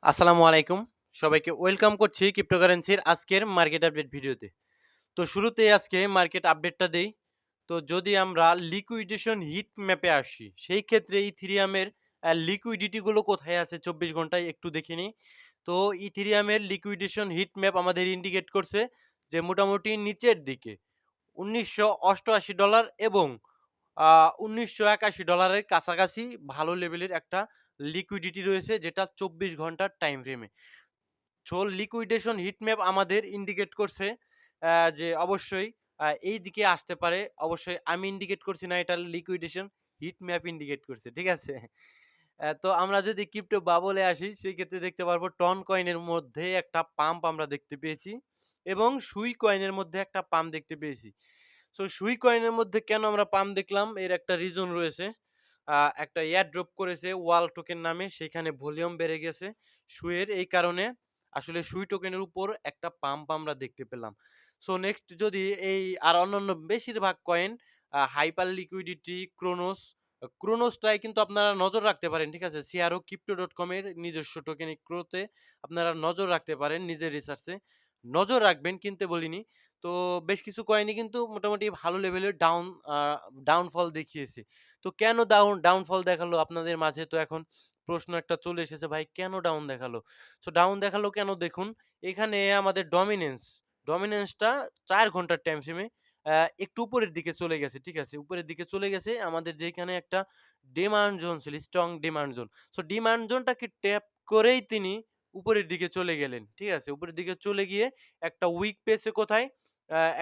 আসসালামু আলাইকুম। সবাইকে ওয়েলকাম করছি ক্রিপ্টোকারেন্সির আজকের মার্কেট আপডেট ভিডিওতে। তো শুরুতেই আজকে মার্কেট আপডেটটা দেই। তো যদি আমরা লিকুইডেশন হিট ম্যাপে আসি, সেই ক্ষেত্রে ইথেরিয়ামের লিকুইডিটি গুলো কোথায় আছে ২৪ ঘন্টায় একটু দেখে নিই। তো ইথেরিয়ামের লিকুইডেশন হিট ম্যাপ আমাদের ইন্ডিকেট করছে যে মোটামুটি নিচের দিকে $১৯৮৮ এবং আ $১৯৮১ কাছাকাছি ভালো লেভেলের একটা লিকুইডিটি রয়েছে, যেটা ২৪ ঘন্টার টাইম ফ্রেমে। সো লিকুইডেশন হিট ম্যাপ আমাদের ইন্ডিকেট করছে যে অবশ্যই এই দিকে আসতে পারে। অবশ্যই আমি ইন্ডিকেট করছি না, এটা লিকুইডেশন হিট ম্যাপ ইন্ডিকেট করছে। ঠিক আছে? তো আমরা যদি ক্রিপ্টো বাবলে আসি, সেক্ষেত্রে দেখতে পারবো টন কয়েনের মধ্যে একটা পাম্প আমরা দেখতে পেয়েছি এবং সুই কয়েনের মধ্যে একটা পাম্প দেখতে পেয়েছি। সো সুই কয়েনের মধ্যে কেন আমরা পাম্প দেখলাম, এর একটা রিজন রয়েছে। একটা এয়ার ড্রপ করেছে ওয়াল টোকেন নামে, সেখানে ভলিউম বেড়ে গেছে সুইয়ের, এই কারণে আসলে সুই টোকেনের উপর একটা পাম্প আমরা দেখতে পেলাম। সো নেক্সট যদি এই আর অন্যান্য বেশিরভাগ কয়েন হাইপার লিকুইডিটি, ক্রোনোসটায় কিন্তু আপনারা নজর রাখতে পারেন। ঠিক আছে? crocrypto.com এর নিজস্ব টোকেন ক্রোতে আপনারা নজর রাখতে পারেন নিজের রিসার্চে। নজর রাখবেন, কিনতে বলিনি। তো বেশ কিছু কয়েনই কিন্তু মোটামুটি ভালো লেভেলের আ ডাউনফল দেখিয়েছে। তো কেন ডাউনফল দেখালো আপনাদের মাঝে তো এখন প্রশ্ন একটা চলে এসেছে, ভাই কেন ডাউন দেখালো? সো ডাউন দেখালো কেন, দেখুন এখানে আমাদের ডমিন্যান্সটা ৪ ঘন্টার টাইম ফ্রেমে একটু উপরের দিকে চলে গেছে। ঠিক আছে? উপরের দিকে চলে গেছে আমাদের যেখানে একটা ডিমান্ড জোন ছিল, strong demand zone. So demand জোনটাকে ট্যাপ করেই তিনি উপরের দিকে চলে গেলেন। ঠিক আছে? উপরের দিকে চলে গিয়ে একটা উইক পেয়েছে কোথায়?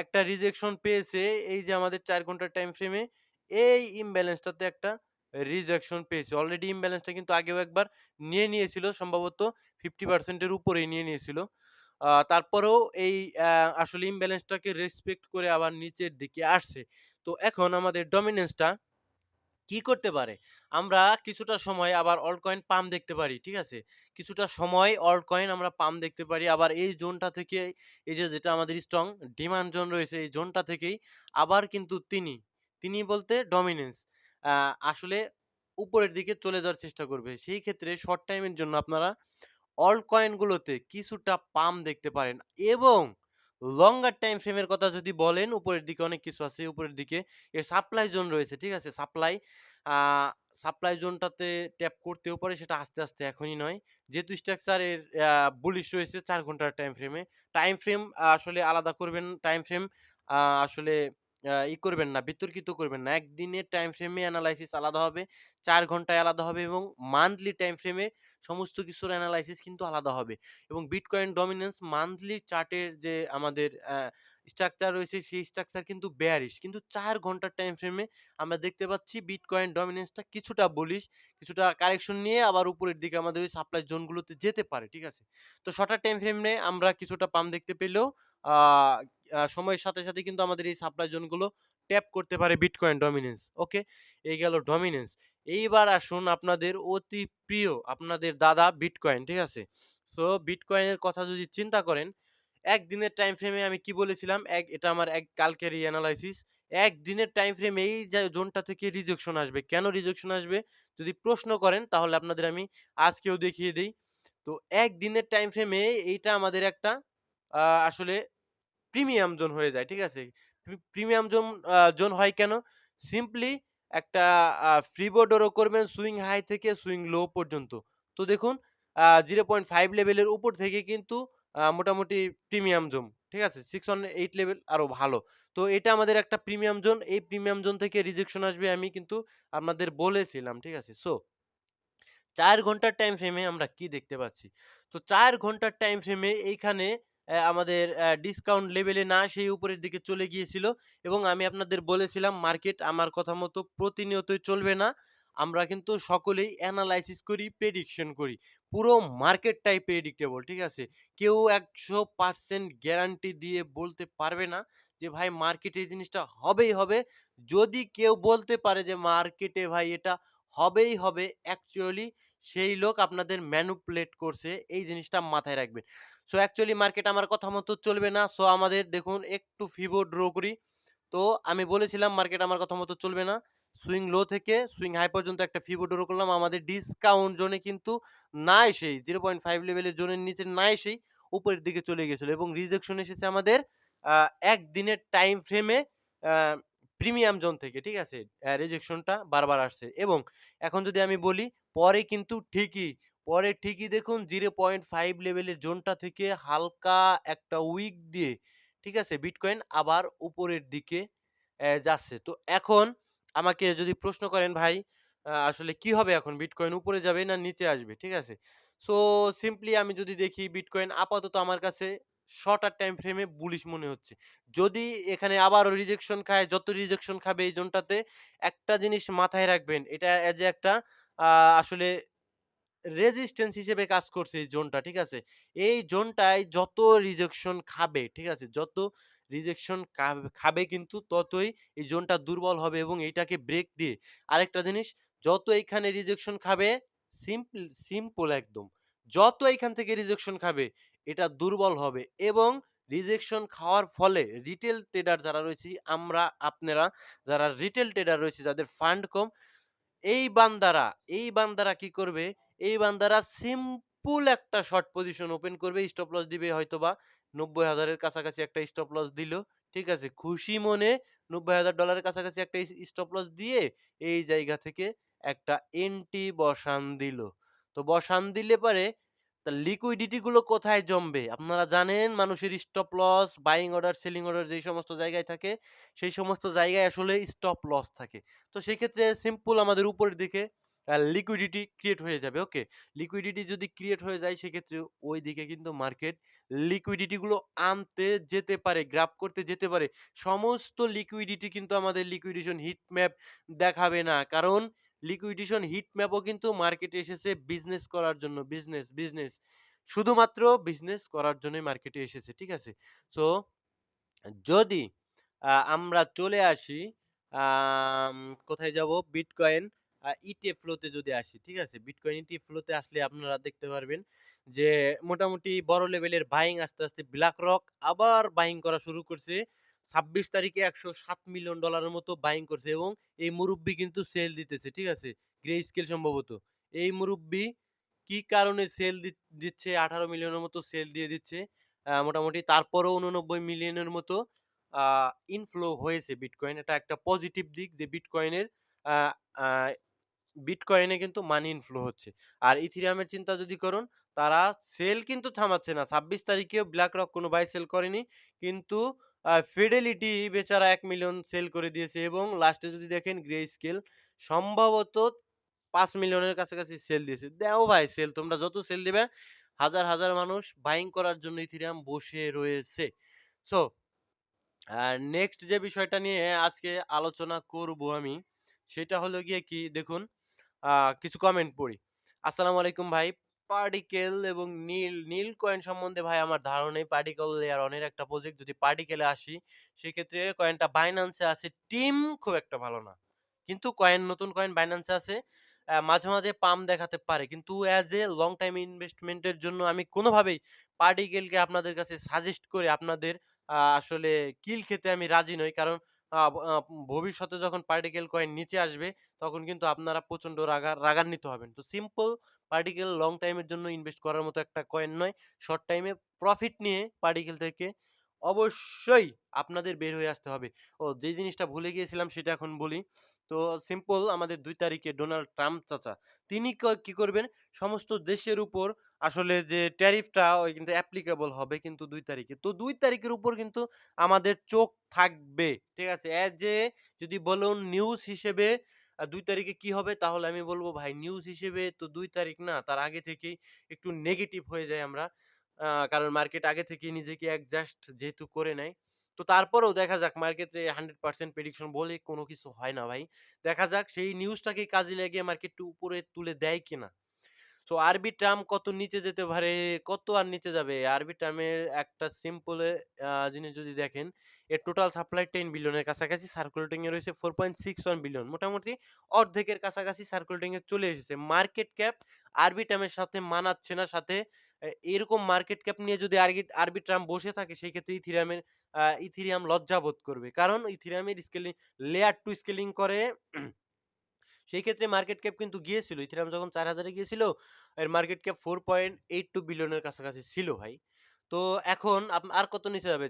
একটা রিজেকশন পেয়েছে এই যে আমাদের ৪ ঘন্টার টাইম ফ্রেমে এই ইমব্যালেন্সটাতে একটা রিজেকশন পেয়েছে। অলরেডি ইমব্যালেন্সটা কিন্তু আগেও একবার নিয়ে নিয়েছিল, সম্ভবত 50% এর উপরেই নিয়ে নিয়েছিল। তারপরেও এই আসলে ইমব্যালেন্সটাকে রেসপেক্ট করে আবার নিচের দিকে আসছে। তো এখন আমাদের ডমিন্যান্সটা কি করতে পারে? আমরা কিছুটা সময় আবার অল্ট কয়েন পাম্প দেখতে পারি। ঠিক আছে? কিছুটা সময় অল্ট কয়েন আমরা পাম্প দেখতে পারি। আবার এই জোনটা থেকে, এই যে যেটা আমাদের স্ট্রং ডিমান্ড জোন রয়েছে, এই জোনটা থেকেই আবার কিন্তু তিনি বলতে ডমিন্যান্স আসলে উপরের দিকে চলে যাওয়ার চেষ্টা করবে। সেই ক্ষেত্রে শর্ট টাইমের জন্য আপনারা অল্ট কয়েন গুলোতে কিছুটা পাম্প দেখতে পারেন এবং লঙ্গার টাইম ফ্রেমের কথা যদি বলেন, উপরের দিকে অনেক কিছু আছে। উপরের দিকে এর সাপ্লাই জোন রয়েছে। ঠিক আছে? আ সাপ্লাই জোনটাতে ট্যাপ করতেও পারে, সেটা আস্তে, আস্তে, এখনই নয়। যেহেতু স্ট্রাকচার এর বুলিশ রয়েছে ৪ ঘন্টার টাইম ফ্রেমে। টাইম ফ্রেম আসলে আলাদা করবেন। টাইম ফ্রেম আসলে করবেন না, বিতর্কিত করবেন না। একদিনের টাইম ফ্রেমে এনালাইসিস আলাদা হবে, ৪ ঘন্টায় আলাদা হবে এবং মান্থলি টাইম ফ্রেমে সমস্ত কিছুর এনালাইসিস কিন্তু আলাদা হবে। এবং বিটকয়েন ডমিন্যান্স মান্থলি চার্টের যে আমাদের স্ট্রাকচার রয়েছে, সেই স্ট্রাকচার কিন্তু বেয়ারিশ। কিন্তু ৪ ঘন্টার টাইম ফ্রেমে আমরা দেখতে পাচ্ছি বিটকয়েন ডমিন্যান্সটা কিছুটা বুলিশ, কিছুটা কারেকশন নিয়ে আবার উপরের দিকে আমাদের ওই সাপ্লাই জোনগুলোতে যেতে পারে। ঠিক আছে? তো শর্টার টাইম ফ্রেমে আমরা কিছুটা পাম্প দেখতে পেলেও আ সময়ের সাথে, সাথে কিন্তু আমাদের এই সাপ্লাই জোনগুলো ট্যাপ করতে পারে বিটকয়েন ডমিন্যান্স। ওকে? এই গেল ডমিন্যান্স। এইবার আসুন আপনাদের অতি প্রিয় আপনাদের দাদা বিটকয়েন। ঠিক আছে? সো বিটকয়েনের কথা যদি চিন্তা করেন, একদিনের টাইম ফ্রেমে আমি কি বলেছিলাম? এটা আমার কালকেরই এনালাইসিস। একদিনের টাইম ফ্রেমে এই যে জোনটা থেকে রিজেকশন আসবে। কেন রিজেকশন আসবে? যদি প্রশ্ন করেন তাহলে আপনাদের আমি আজকেও দেখিয়ে দেই। তো একদিনের টাইম ফ্রেমে এইটা আমাদের একটা আসলে প্রিমিয়াম জোন হয়ে যায়। ঠিক আছে? প্রিমিয়াম জোন হয় কেন? সিম্পলি একটা ফ্রি বোর্ড ড্র করবেন সুইং হাই থেকে সুইং লো পর্যন্ত। তো দেখুন 0.5 লেভেলের উপর থেকে কিন্তু মোটামুটি প্রিমিয়াম জোন। ঠিক আছে? 608 লেভেল আরো ভালো। তো এটা আমাদের একটা প্রিমিয়াম জোন। এই প্রিমিয়াম জোন থেকে রিজেকশন আসবে আমি কিন্তু আপনাদের বলেছিলাম। ঠিক আছে? সো ৪ ঘন্টার টাইম ফ্রেমে আমরা কি দেখতে পাচ্ছি? তো ৪ ঘন্টার টাইম ফ্রেমে এইখানে আমাদের ডিসকাউন্ট লেভেলে না সেই উপরের দিকে চলে গিয়েছিল এবং আমি আপনাদের বলেছিলাম মার্কেট আমার কথা মতো প্রতিনিয়তই চলবে না। আমরা কিন্তু সকলেই এনালাইসিস করি, প্রেডিকশন করি। পুরো মার্কেটটাই প্রেডিক্টেবল। ঠিক আছে? কেউ ১০০% গ্যারান্টি দিয়ে বলতে পারবে না যে ভাই মার্কেটে এই জিনিসটা হবেই হবে। যদি কেউ বলতে পারে যে মার্কেটে ভাই এটা হবেই হবে, অ্যাকচুয়ালি সেই লোক আপনাদের ম্যানিপুলেট করছে, এই জিনিসটা মাথায় রাখবেন। সো অ্যাকচুয়ালি মার্কেট আমার কথা মতো চলবে না। সো আমাদের দেখুন একটু ফিবো ড্র করি। তো আমি বলেছিলাম মার্কেট আমার কথা মতো চলবে না। সুইং লো থেকে সুইং হাই পর্যন্ত একটা ফিবো ড্র করলাম। আমাদের ডিসকাউন্ট জোনে কিন্তু না এসেই 0.5 লেভেলের জোনের নিচে না এসেই উপরের দিকে চলে গেছিল এবং রিজেকশন এসেছে আমাদের আ ১ দিনের টাইম ফ্রেমে আ প্রিমিয়াম জোন থেকে। ঠিক আছে? রিজেকশনটা বারবার আসছে এবং এখন যদি আমি বলি পরে ঠিকই দেখুন 0.5 লেভেলের জোনটা থেকে হালকা একটা উইক দিয়ে, ঠিক আছে? বিটকয়েন আবার উপরের দিকে যাচ্ছে। তো এখন আমাকে যদি প্রশ্ন করেন ভাই আসলে কি হবে এখন? বিটকয়েন উপরে যাবে না নিচে আসবে? ঠিক আছে? সো সিম্পলি আমি যদি দেখি বিটকয়েন আপাতত আমার কাছে শর্টার টাইম ফ্রেমে বুলিশ মনে হচ্ছে। যদি এখানে আবারও রিজেকশন খায়, যত রিজেকশন খাবে এই জোনটাতে একটা জিনিস মাথায় রাখবেন। এটা এজ এ একটা আ আসলে রেজিস্ট্যান্স হিসেবে কাজ করছে এই জোনটা, ঠিক আছে? এই জোনটায় যত রিজেকশন খাবে, ঠিক আছে? যত রিজেকশন খাবে কিন্তু ততই এই জোনটা দুর্বল হবে এবং এইটাকে ব্রেক দিয়ে আরেকটা জিনিস যত এইখানে রিজেকশন খাবে সিম্পল একদম। যত এইখান থেকে রিজেকশন খাবে এটা দুর্বল হবে এবং রিজেকশন খাওয়ার ফলে রিটেল ট্রেডার যারা রয়েছি আমরা, আপনারা যারা রিটেল ট্রেডার রয়েছে যাদের ফান্ড কম এই বান্দারা কি করবে? এই বান্দারা সিম্পল একটা শর্ট পজিশন ওপেন করবে। স্টপ লস দিবে হয়তোবা ৯০,০০০ এর কাছাকাছি একটা স্টপ লস দিল। ঠিক আছে? খুশি মনে $৯০,০০০ এর কাছাকাছি একটা স্টপ লস দিয়ে এই জায়গা থেকে একটা এন্ট্রি বসান দিল। তো বসান দিলে পারে তার লিকুইডিটি গুলো কোথায় জমবে? আপনারা জানেন মানুষের stop loss, buying order, selling order যেই সমস্ত জায়গায় থাকে, সেই সমস্ত জায়গায় আসলে স্টপ লস থাকে। তো সেক্ষেত্রে সিম্পল আমাদের উপরের দিকে লিকুইডিটি ক্রিয়েট হয়ে যাবে। ওকে? লিকুইডিটি যদি ক্রিয়েট হয়ে যায় সেক্ষেত্রে ওইদিকে কিন্তু মার্কেট লিকুইডিটি গুলো আনতে যেতে পারে, গ্র্যাব করতে যেতে পারে। সমস্ত লিকুইডিটি কিন্তু আমাদের লিকুইডেশন হিট ম্যাপ দেখাবে না। কারণ লিকুইডেশন হিট ম্যাপও কিন্তু মার্কেটে এসেছে বিজনেস করার জন্য। বিজনেস। শুধুমাত্র বিজনেস করার জন্যই মার্কেটে এসেছে। ঠিক আছে? সো যদি আমরা চলে আসি আম কোথায় যাবো? বিটকয়েন ইটিএফ ফ্লো তে যদি আসি, ঠিক আছে? বিটকয়েন ইটিএফ ফ্লো তে আসলে আপনারা দেখতে পারবেন যে মোটামুটি বড় লেভেলের বাইং আস্তে BlackRock আবার বাইং করা শুরু করছে। ২৬ তারিখে $১০৭ মিলিয়ন মতো বাইং করছে এবং এই মুরুব্বি কিন্তু সেল দিতেছে, ঠিক আছে? গ্রে স্কেল সম্ভবত। এই মুরুব্বি কি কারণে সেল দিচ্ছে ১৮ মিলিয়নের মতো সেল দিয়ে দিচ্ছে। মোটামুটি তারপরেও ৮৯ মিলিয়নের মতো আ ইনফ্লো হয়েছে বিটকয়েন। এটা একটা পজিটিভ দিক যে বিটকয়েনের আ আ বিটকয়েনে কিন্তু মানি ইনফ্লো হচ্ছে। আর ইথেরিয়ামের চিন্তা যদি করুন, তারা সেল কিন্তু থামাচ্ছে না। ২৬ তারিখেও BlackRock কোনো বাই সেল করেনি। কিন্তু ফিডেলিটি বেচারা ১ মিলিয়ন সেল করে দিয়েছে এবং লাস্টে যদি দেখেন Grayscale সম্ভবত ৫ মিলিয়নের কাছাকাছি সেল দিয়েছে। দেও ভাই সেল, তোমরা যত সেল দিবে হাজার মানুষ বাইং করার জন্য ইথেরিয়াম বসে রয়েছে। সো নেক্সট যে বিষয়টা নিয়ে আজকে আলোচনা করব আমি, সেটা হলো গিয়ে কি দেখুন, আ কিছু কমেন্ট পড়ি। আসসালামু আলাইকুম ভাই। পার্টিকেল এবং নীল কয়েন সম্বন্ধে ভাই আমার ধারণা নেই। পার্টিকেল লেয়ার অন এর একটা প্রজেক্ট। যদি পার্টিকেলে আসি, সেক্ষেত্রে কয়েনটা বাইন্যান্স এ আছে। টিম খুব একটা ভালো না। কিন্তু নতুন কয়েন বাইন্যান্স এ আছে। মাঝে পাম্প দেখাতে পারে। কিন্তু as a long time investment এর জন্য আমি কোনোভাবেই পার্টিকেলকে আপনাদের কাছে সাজেস্ট করে আপনাদের আসলে কিল খেতে আমি রাজি নই। কারণ আ আ ভবিষ্যতে যখন পার্টিকেল কয়েন নিচে আসবে তখন কিন্তু আপনারা প্রচন্ড রাগান্বিত হবেন। তো সিম্পল পার্টিকেল লং টাইম এর জন্য ইনভেস্ট করার মতো একটা কয়েন নয়। শর্ট টাইমে প্রফিট নিয়ে পার্টিকেল থেকে অবশ্যই আপনাদের বের হয়ে আসতে হবে। যে জিনিসটা ভুলে গিয়েছিলাম সেটা এখন বলি। তো সিম্পল আমাদের ২ তারিখে ডোনাল্ড ট্রাম্প চাচা তিনি কি করবেন? সমস্ত দেশের উপর আসলে যে ট্যারিফটা ওই কিন্তু অ্যাপ্লিকেবল হবে কিন্তু ২ তারিখে। তো ২ তারিখের উপর কিন্তু আমাদের চোখ থাকবে। ঠিক আছে? অ্যাজ এ যদি বলুন নিউজ হিসেবে ২ তারিখে কি হবে? তাহলে আমি বলব ভাই নিউজ হিসেবে তো ২ তারিখ না, তার আগে থেকেই একটু নেগেটিভ হয়ে যাই আমরা। কারণ মার্কেট আগে থেকেই নিজেকে অ্যাডজাস্ট যেহেতু করে নেয়। তো তারপরেও দেখা যাক মার্কেটে 100% প্রেডিকশন বলে কোনো কিছু হয় না ভাই। দেখা যাক সেই নিউজটাকেই কাজে লাগিয়ে মার্কেটটা উপরে তুলে দেয় কিনা। সো আরবি ট্রাম কত নিচে যেতে পারে, কত আর নিচে যাবে? আরবি ট্রামের একটা সিম্পল জিনিস যদি দেখেন, এর টোটাল সাপ্লাই 10 বিলিয়নের কাছাকাছি, সার্কুলেটিং এ রয়েছে 4.61 বিলিয়ন। মোটামুটি অর্ধেকের কাছাকাছি সার্কুলেটিং এ চলে এসেছে। মার্কেট ক্যাপ আরবি ট্রামের সাথে মানাচ্ছে না। সাথে এরকম মার্কেট ক্যাপ নিয়ে যদি আরবি ট্রাম বসে থাকে সেই ক্ষেত্রে ইথেরিয়াম লজ্জা বোধ করবে। কারণ ইথেরিয়ামের লেয়ার 2 স্কেলিং করে সেই ক্ষেত্রে মার্কেট ক্যাপ কিন্তু গিয়েছিল। ইথেরিয়াম যখন ৪,০০০ এ গিয়েছিল, এর মার্কেট ক্যাপ 4.82 বিলিয়নের কাছাকাছি ছিল ভাই। তো এখন আর কত নিচে যাবে?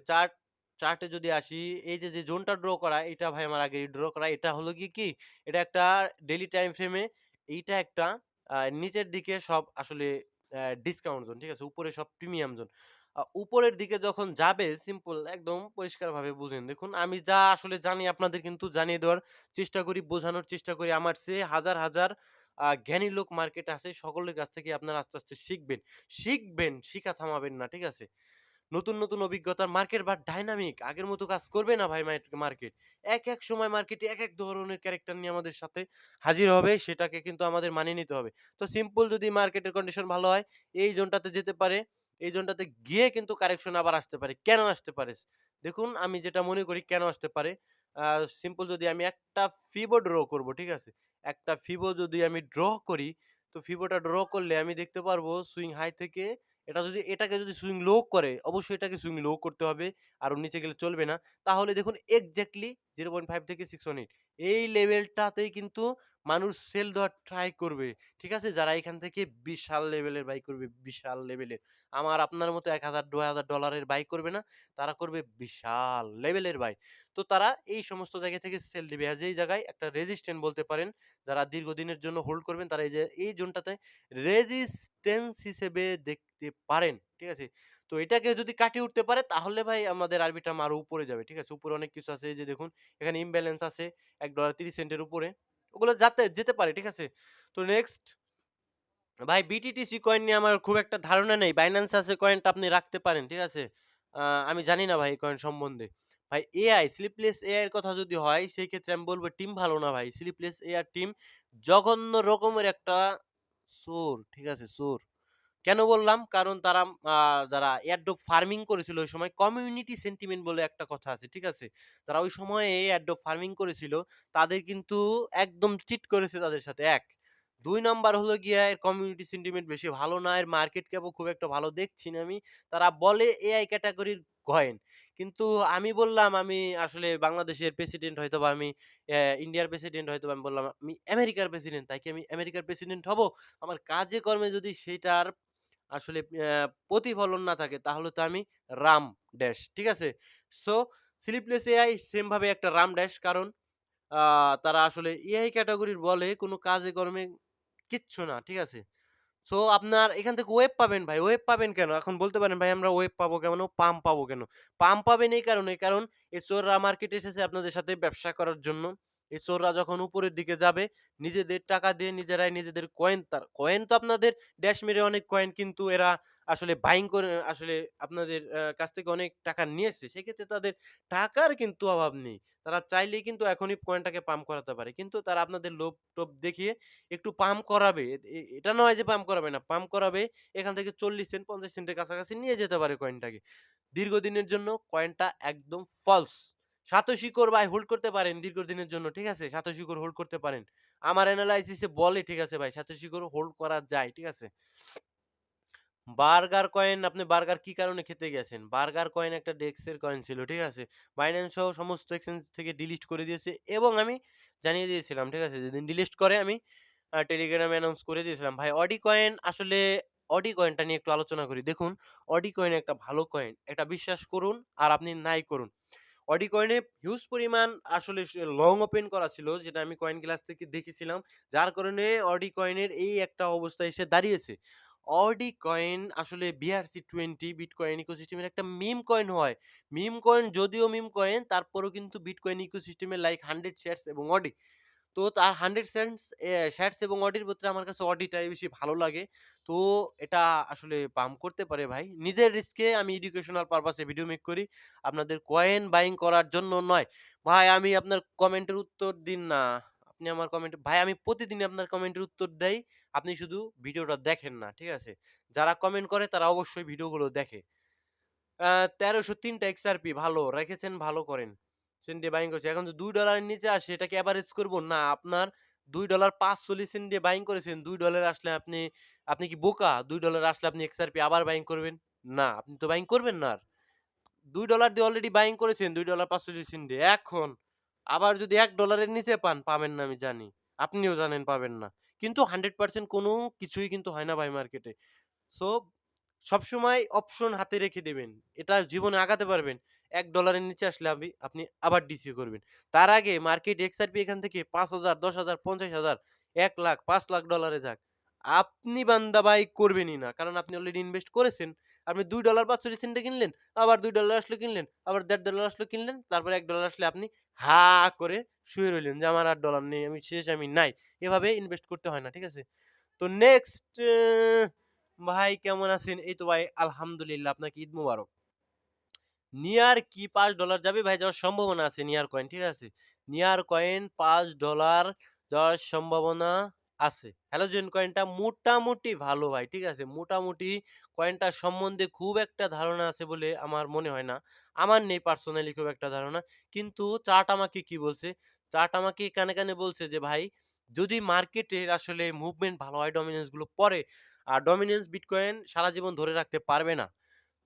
চার্টে যদি আসি, এই যে জোনটা ড্র করা, এটা ভাই আমার আগেই ড্র করা। এটা হলো গিয়ে কি? এটা একটা ডেইলি টাইম ফ্রেমে এইটা একটা নিচের দিকে সব আসলে ডিসকাউন্ট জোন, ঠিক আছে? উপরে সব প্রিমিয়াম জোন। উপরের দিকে যখন যাবে সিম্পল একদম পরিষ্কারভাবে বুঝেন। দেখুন আমি যা আসলে জানি আপনাদের কিন্তু জানিয়ে দেওয়ার চেষ্টা করি, বোঝানোর চেষ্টা করি। আমার চেয়ে হাজার, হাজার জ্ঞানী লোক মার্কেটে আছে। সকলের কাছ থেকে আপনারা আস্তে, আস্তে শিখবেন। শিখবেন, শিখা থামাবেন না। ঠিক আছে? নতুন, নতুন অভিজ্ঞতার মার্কেট বাট ডাইনামিক। আগের মতো কাজ করবে না ভাই মার্কেট। এক সময় মার্কেটে এক ধরনের ক্যারেক্টার নিয়ে আমাদের সাথে হাজির হবে, সেটাকে কিন্তু আমাদের মানিয়ে নিতে হবে। তো সিম্পল যদি মার্কেটের কন্ডিশন ভালো হয়, এই জোনটাতে যেতে পারে। এই জোনটাতে গিয়ে কিন্তু কারেকশন আবার আসতে পারে। কেন আসতে পারে? দেখুন আমি যেটা মনে করি কেন আসতে পারে, আ সিম্পল যদি আমি একটা ফিবো ড্র করব, ঠিক আছে? একটা ফিবো যদি আমি ড্র করি, তো ফিবোটা ড্র করলে আমি দেখতে পারবো সুইং হাই থেকে এটাকে যদি সুইং লো করে, অবশ্যই এটাকে সুইং লো করতে হবে। আর ওর নিচে গেলে চলবে না। তাহলে দেখুন এক্সাক্টলি 0.5 থেকে 618 এই লেভেলটাতেই কিন্তু মানুষ সেল দেওয়ার ট্রাই করবে। ঠিক আছে? যারা এখান থেকে বিশাল লেভেলের বাই করবে, বিশাল লেভেলের। আমার আপনার মতো $১,০০০ $২,০০০ বাই করবে না। তারা করবে বিশাল লেভেলের বাই। তো তারা এই সমস্ত জায়গা থেকে সেল দিবে। আর যেই জায়গায় একটা রেজিস্ট্যান্ট বলতে পারেন, যারা দীর্ঘদিনের জন্য হোল্ড করবেন তারা এই জোনটাতে রেজিস্ট্যান্স হিসেবে দেখতে পারেন। ঠিক আছে? তো এটাকে যদি কাটিয়ে উঠতে পারে তাহলে ভাই আমাদের আরবিট্রাম আরো উপরে যাবে। ঠিক আছে? উপরে অনেক কিছু আছে। এই যে দেখুন এখানে ইমব্যালেন্স আছে $১.৩০ এর উপরে। ওগুলো যেতে পারে। ঠিক আছে? তো নেক্সট ভাই বিটিটিসি কয়েন নিয়ে আমার খুব একটা ধারণা নেই। Binance আছে কয়েনটা আপনি রাখতে পারেন। ঠিক আছে? আ আমি জানি না ভাই এই কয়েন সম্বন্ধে। ভাই এআই, স্লিপলেস এআই এর কথা যদি হয় সেই ক্ষেত্রে আমি বলব টিম ভালো না ভাই। স্লিপলেস এআই টিম জঘন্য রকমের একটা চোর। ঠিক আছে? চোর। কেন বললাম? কারণ তারা আ যারা এয়ারড্রপ ফার্মিং করেছিল ওই সময় কমিউনিটি সেন্টিমেন্ট বলে একটা কথা আছে। ঠিক আছে? যারা ওই সময়ে এয়ারড্রপ ফার্মিং করেছিল তাদের কিন্তু একদম চিট করেছে তাদের সাথে ১। ২ নাম্বার হলো গিয়ে এর কমিউনিটি সেন্টিমেন্ট বেশি ভালো না। এর মার্কেট ক্যাপও খুব একটা ভালো দেখছি না আমি। তারা বলে এআই ক্যাটেগরির কয়েন। কিন্তু আমি বললাম আমি আসলে বাংলাদেশের প্রেসিডেন্ট হয়তোবা আমি ইন্ডিয়ার প্রেসিডেন্ট হয়তোবা আমি বললাম আমি আমেরিকার প্রেসিডেন্ট। তাই কি আমি আমেরিকার প্রেসিডেন্ট হব? আমার কাজে কর্মে যদি সেটার আসলে প্রতিফলন না থাকে তাহলে তো আমি রাম ড্যাশ। ঠিক আছে? সো স্লিপলেস এআই সেম ভাবে একটা রাম ড্যাশ কারণ আ তারা আসলে এআই ক্যাটেগরির বলে কোনো কাজে কর্মে কিচ্ছু না। ঠিক আছে? সো আপনার এখান থেকে ওয়েব পাবেন ভাই। ওয়েব পাবেন কেন? এখন বলতে পারেন ভাই আমরা ওয়েব পাবো কেন? পাম্প পাবো কেন? পাম্প পাবেন এই কারণে কারণ এই চোররা মার্কেটে এসেছে আপনাদের সাথে ব্যবসা করার জন্য। এই চোররা যখন উপরের দিকে যাবে নিজেদের টাকা দিয়ে নিজেরাই নিজেদের কয়েন তো আপনাদের ড্যাশ মেরে অনেক কয়েন কিন্তু এরা আসলে বাইং করে আসলে আপনাদের কাছ থেকে অনেক টাকা নিয়েছে। সেক্ষেত্রে তাদের টাকার কিন্তু অভাব নেই। তারা চাইলেই কিন্তু এখনই কয়েনটাকে পাম্প করাতে পারে। কিন্তু তারা আপনাদের লোভ-টোভ দেখিয়ে একটু পাম্প করাবে। এটা নয় যে পাম্প করাবে না। পাম্প করাবে এখান থেকে ৪০ সেন্ট ৫০ সেন্টের কাছাকাছি নিয়ে যেতে পারে কয়েনটাকে। দীর্ঘদিনের জন্য কয়েনটা একদম ফলস। সাতোশি কোর ভাই হোল্ড করতে পারেন দীর্ঘদিনের জন্য। ঠিক আছে? সাতোশি কোর হোল্ড করতে পারেন। আমার এনালাইসিস এ বলে ঠিক আছে ভাই সাতোশি কোর হোল্ড করা যায়। ঠিক আছে? বার্গার কয়েন আপনি বার্গার কি কারণে খেতে গেছেন? বার্গার কয়েন একটা ডেক্সের কয়েন ছিল। ঠিক আছে? বাইন্যান্স সহ সমস্ত এক্সচেঞ্জ থেকে ডিলিট করে দিয়েছে এবং আমি জানিয়ে দিয়েছিলাম। ঠিক আছে? যেদিন ডিলিট করে আমি টেলিগ্রামে অ্যানাউন্স করে দিয়েছিলাম। ভাই অডি কয়েন আসলে অডি কয়েনটা নিয়ে একটু আলোচনা করি। দেখুন অডি কয়েন একটা ভালো কয়েন। এটা বিশ্বাস করুন আর আপনি নাই করুন। অডি কয়েনে হিউজ পরিমাণ আসলে লং ওপেন করা ছিল যেটা আমি কয়েন গ্লাস থেকে দেখেছিলাম। যার কারণে অডি কয়েনের এই একটা অবস্থা এসে দাঁড়িয়েছে। অডি কয়েন আসলে BRC20 বিটকয়েন ইকোসিস্টেমের একটা মিম কয়েন হয়। মিম কয়েন যদিও মিম কয়েন তারপরেও কিন্তু বিটকয়েন ইকোসিস্টেমের লাইক 100 শেয়ারস এবং অডি। তো তার 100 শ্যাটস এবং অডির ভিতরে আমার কাছে অডিটাই বেশি ভালো লাগে। তো এটা আসলে পাম্প করতে পারে ভাই। নিজের রিস্কে আমি এডুকেশনাল পারপাস এ ভিডিও মেক করি। আপনাদের কয়েন বাইং করার জন্য নয়। ভাই আমি আপনার কমেন্টের উত্তর দিন না। আপনি আমার কমেন্ট ভাই আমি প্রতিদিনই আপনার কমেন্টের উত্তর দেই। আপনি শুধু ভিডিওটা দেখেন না। ঠিক আছে? যারা কমেন্ট করে তারা অবশ্যই ভিডিওগুলো দেখে। ১৩০৩ টা এক্সআরপি ভালো। রেখেছেন ভালো করেন। সেন্ট দিয়ে বাইং করছে। এখন যদি $২ এর নিচে আসে এটা কি এভারেজ করব? না, আপনার $২ ৫৪০ সেন্ট দিয়ে বাইং করেছেন। $২ আসলে আপনি কি বোকা? $২ আসলে আপনি এক্সআরপি আবার বাইং করবেন? না, আপনি তো বাইং করবেন না আর। $২ দিয়ে অলরেডি বাইং করেছেন $২ ৫৪০ সেন্ট দিয়ে। এখন আবার যদি $১ এর নিচে পান, পাবেন না আমি জানি। আপনিও জানেন পাবেন না। কিন্তু 100% কোনো কিছুই কিন্তু হয় না ভাই মার্কেটে। সো সবসময় অপশন হাতে রেখে দেবেন। এটা জীবনে আগাতে পারবেন। $১ এর নিচে আসলে আপনি আবার ডিসিও করবেন। তার আগে মার্কেট এক্সআরপি এখান থেকে ৫,০০০, ১০,০০০, ৫০,০০০, ১,০০,০০০, ৫,০০,০০০ ডলারে যাক। আপনি বান্দা ভাই করবেনই না। কারণ আপনি অলরেডি ইনভেস্ট করেছেন। আপনি $২.৬৫ কিনলেন, আবার $২ আসলো কিনলেন, আবার $১.৫ আসলো কিনলেন, তারপরে $১ আসলে আপনি হা করে শুয়ে রইলেন যে আমার আর ডলার নেই, আমি শেষ, আমি নাই। এভাবে ইনভেস্ট করতে হয় না। ঠিক আছে? তো নেক্সট ভাই কেমন আছেন? এই তো ভাই আলহামদুলিল্লাহ। আপনাকে ঈদ মোবারক। নিয়ার কি $৫ যাবে ভাই? যাওয়ার সম্ভাবনা আছে নিয়ার কয়েন, ঠিক আছে? নিয়ার কয়েন $৫ যাওয়ার সম্ভাবনা আছে। হ্যালোজেন কয়েনটা মোটামুটি ভালো ভাই, ঠিক আছে? মোটামুটি কয়েনটার সম্বন্ধে খুব একটা ধারণা আছে বলে আমার মনে হয় না। আমার নেই পার্সোনালি খুব একটা ধারণা। কিন্তু চার্ট আমাকে কি বলছে? চার্ট আমাকে কানে বলছে যে ভাই যদি মার্কেটের আসলে মুভমেন্ট ভালো হয়, ডমিন্যান্স গুলো পড়ে, আর ডমিন্যান্স বিটকয়েন সারা জীবন ধরে রাখতে পারবে না।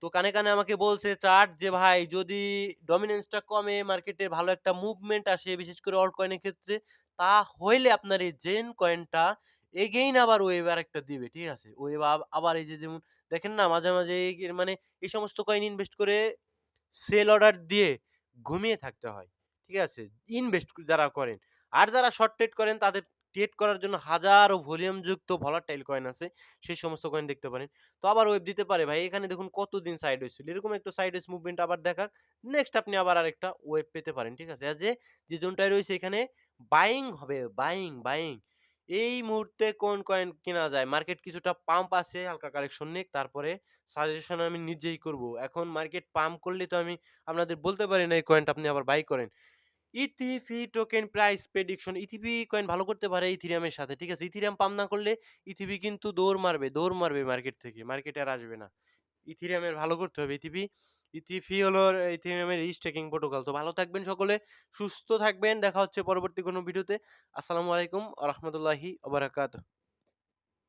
তো কানে আমাকে বলছে চার্ট যে ভাই যদি ডমিন্যান্সটা কমে, মার্কেটে ভালো একটা মুভমেন্ট আসে, বিশেষ করে অল্ট কয়েনের ক্ষেত্রে, তা হইলে আপনার এই জেন কয়েনটা এগেইন আবার ওয়েভ আরেকটা দিবে। ঠিক আছে? ওয়েভ আবার এই যে যেমন দেখেন না মাঝে মানে এই সমস্ত কয়েন ইনভেস্ট করে সেল অর্ডার দিয়ে ঘুমিয়ে থাকতে হয়। ঠিক আছে? ইনভেস্ট যারা করেন। আর যারা শর্ট ট্রেড করেন তাদের ট্রেড করার জন্য হাজারো ভলিউম যুক্ত ভলাটাইল কয়েন আছে। সেই সমস্ত কয়েন দেখতে পারেন। তো আবার ওয়েভ দিতে পারে ভাই। এখানে দেখুন কতদিন সাইডওয়েজ ছিল। এরকম একটু সাইডওয়েজ মুভমেন্ট আবার দেখাক। নেক্সট আপনি আবার আরেকটা ওয়েভ পেতে পারেন। ঠিক আছে? এজ এ যে জোনটায় রয়েছে এখানে বাইং হবে। বাইং। এই মুহূর্তে কোন কয়েন কেনা যায়? মার্কেট কিছুটা পাম্প আছে, হালকা কারেকশন নিক। তারপরে সাজেশন আমি নিজেই করব। এখন মার্কেট পাম্প করলে তো আমি আপনাদের বলতে পারি না এই কয়েনটা আপনি আবার বাই করেন। ইথিফি টোকেন প্রাইস প্রেডিকশন ইথিফি কয়েন ভালো করতে পারে ইথিরিয়ামের সাথে। ঠিক আছে? ইথিরিয়াম পাম্প না করলে ইথিফি কিন্তু দৌড় মারবে মার্কেট থেকে। মার্কেটে আর আসবে না। ইথিরিয়ামের ভালো করতে হবে ইথিফি। ইথিফি হলো ইথিরিয়ামের স্টেকিং প্রোটোকল। তো ভালো থাকবেন সকলে, সুস্থ থাকবেন। দেখা হচ্ছে পরবর্তী কোনো ভিডিওতে। আসসালামু আলাইকুম ওয়া রাহমাতুল্লাহি ওয়া বারাকাতুহু।